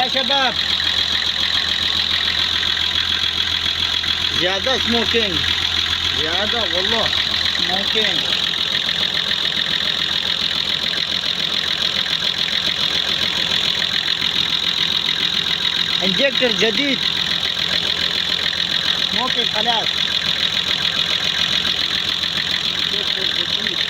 يا شباب زيادة سموكينج، زيادة والله سموكينج. انجكتر جديد سموكينج خلاص. انجكتر جديد.